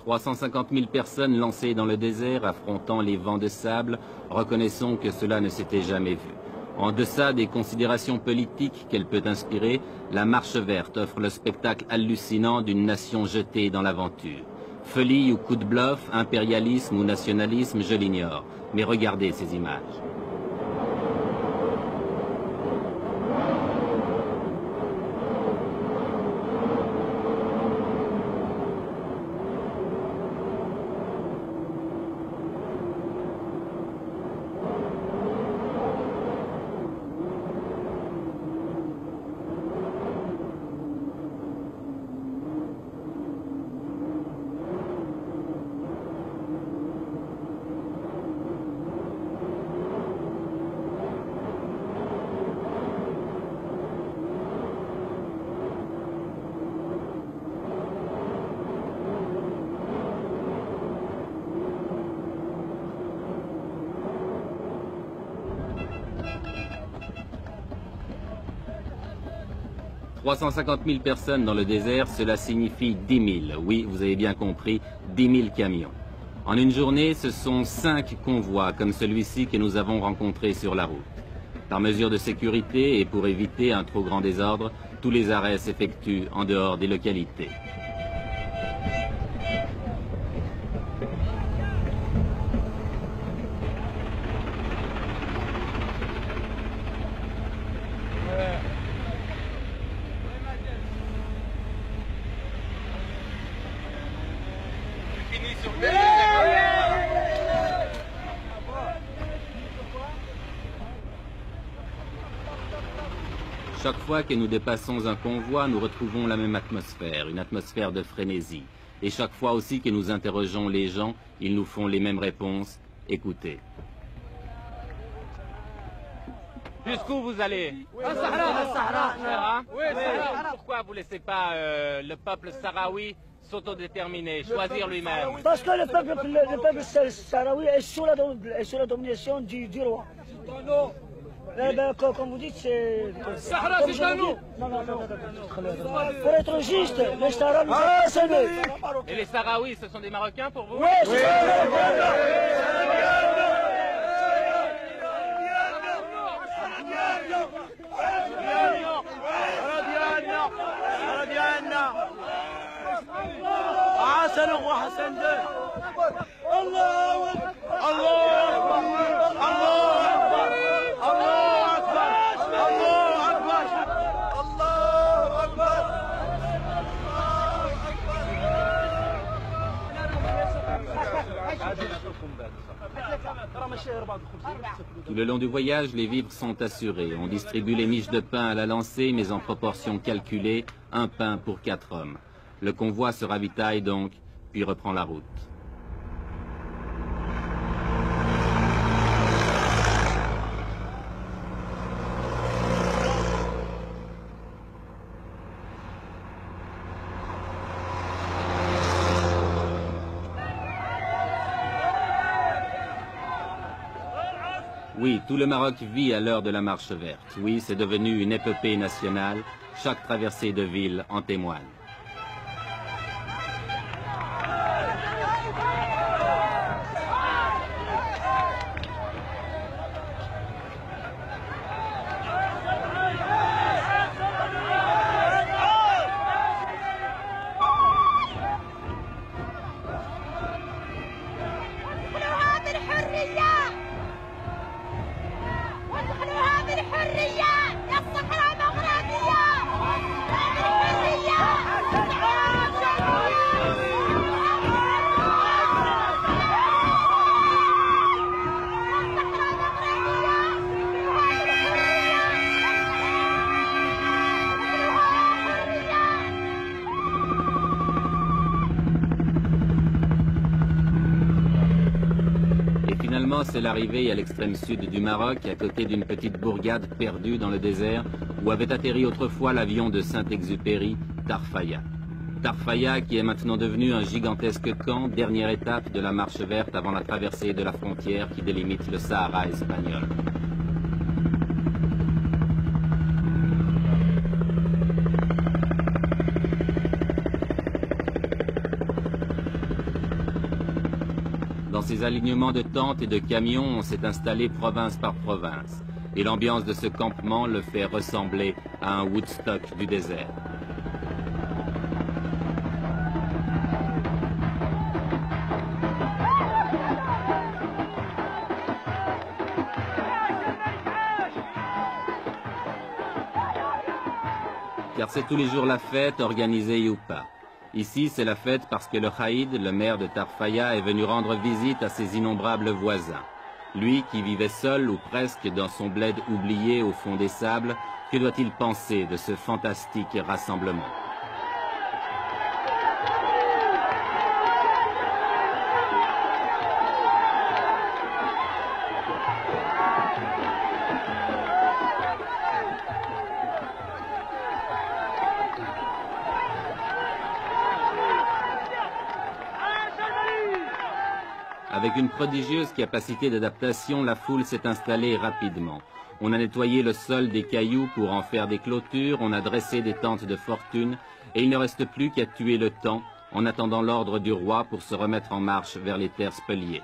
350 000 personnes lancées dans le désert, affrontant les vents de sable, reconnaissons que cela ne s'était jamais vu. En deçà des considérations politiques qu'elle peut inspirer, la Marche verte offre le spectacle hallucinant d'une nation jetée dans l'aventure. Folie ou coup de bluff, impérialisme ou nationalisme, je l'ignore. Mais regardez ces images. « 350 000 personnes dans le désert, cela signifie 10 000. Oui, vous avez bien compris, 10 000 camions. En une journée, ce sont 5 convois comme celui-ci que nous avons rencontré sur la route. Par mesure de sécurité et pour éviter un trop grand désordre, tous les arrêts s'effectuent en dehors des localités. Chaque fois que nous dépassons un convoi, nous retrouvons la même atmosphère, une atmosphère de frénésie. Et chaque fois aussi que nous interrogeons les gens, ils nous font les mêmes réponses. Écoutez. Jusqu'où vous allez? Sahara. Pourquoi vous ne laissez pas le peuple sahraoui s'autodéterminer, choisir lui-même? Parce que le peuple sahraoui est sous la domination du roi. Comme vous dites, c'est... Sahara, c'est à nous. Non. Pour être juste, les Sahara nous ont sélectionnés. Et les Sahraouis, ce sont des Marocains pour vous? Oui, c'est Tout le long du voyage, les vivres sont assurés. On distribue les miches de pain à la lancée, mais en proportion calculée, un pain pour 4 hommes. Le convoi se ravitaille donc, puis reprend la route. Oui, tout le Maroc vit à l'heure de la Marche verte. Oui, c'est devenu une épopée nationale. Chaque traversée de ville en témoigne. C'est l'arrivée à l'extrême sud du Maroc, à côté d'une petite bourgade perdue dans le désert, où avait atterri autrefois l'avion de Saint-Exupéry, Tarfaya. Tarfaya qui est maintenant devenu un gigantesque camp, dernière étape de la Marche verte avant la traversée de la frontière qui délimite le Sahara espagnol. Dans ces alignements de tentes et de camions, on s'est installé province par province. Et l'ambiance de ce campement le fait ressembler à un Woodstock du désert. Car c'est tous les jours la fête, organisée ou pas. Ici, c'est la fête parce que le Khaïd, le maire de Tarfaya, est venu rendre visite à ses innombrables voisins. Lui, qui vivait seul ou presque dans son bled oublié au fond des sables, que doit-il penser de ce fantastique rassemblement ? Avec une prodigieuse capacité d'adaptation, la foule s'est installée rapidement. On a nettoyé le sol des cailloux pour en faire des clôtures, on a dressé des tentes de fortune, et il ne reste plus qu'à tuer le temps en attendant l'ordre du roi pour se remettre en marche vers les terres spoliées.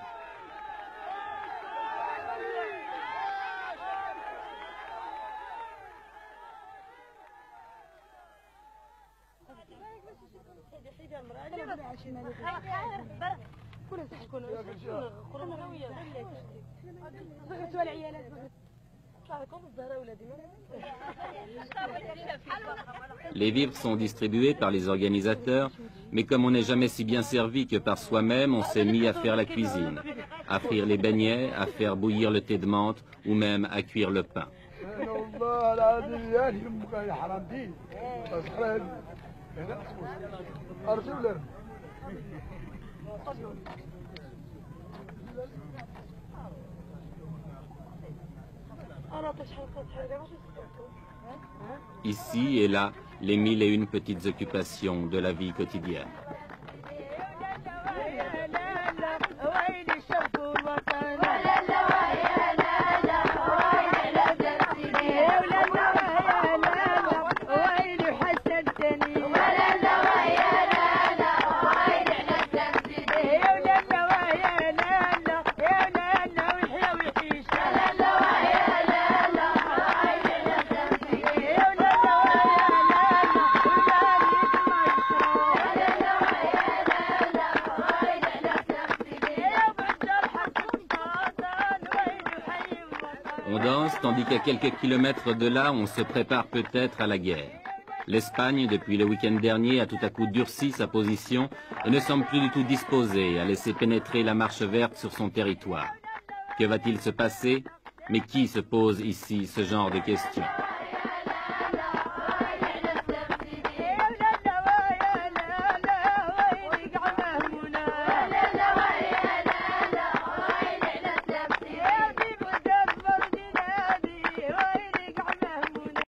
Les vivres sont distribués par les organisateurs, mais comme on n'est jamais si bien servi que par soi-même, on s'est mis à faire la cuisine, à frire les beignets, à faire bouillir le thé de menthe ou même à cuire le pain. Ici et là, les 1001 petites occupations de la vie quotidienne. On danse, tandis qu'à quelques kilomètres de là, on se prépare peut-être à la guerre. L'Espagne, depuis le week-end dernier, a tout à coup durci sa position et ne semble plus du tout disposée à laisser pénétrer la marche verte sur son territoire. Que va-t-il se passer? Mais qui se pose ici ce genre de questions?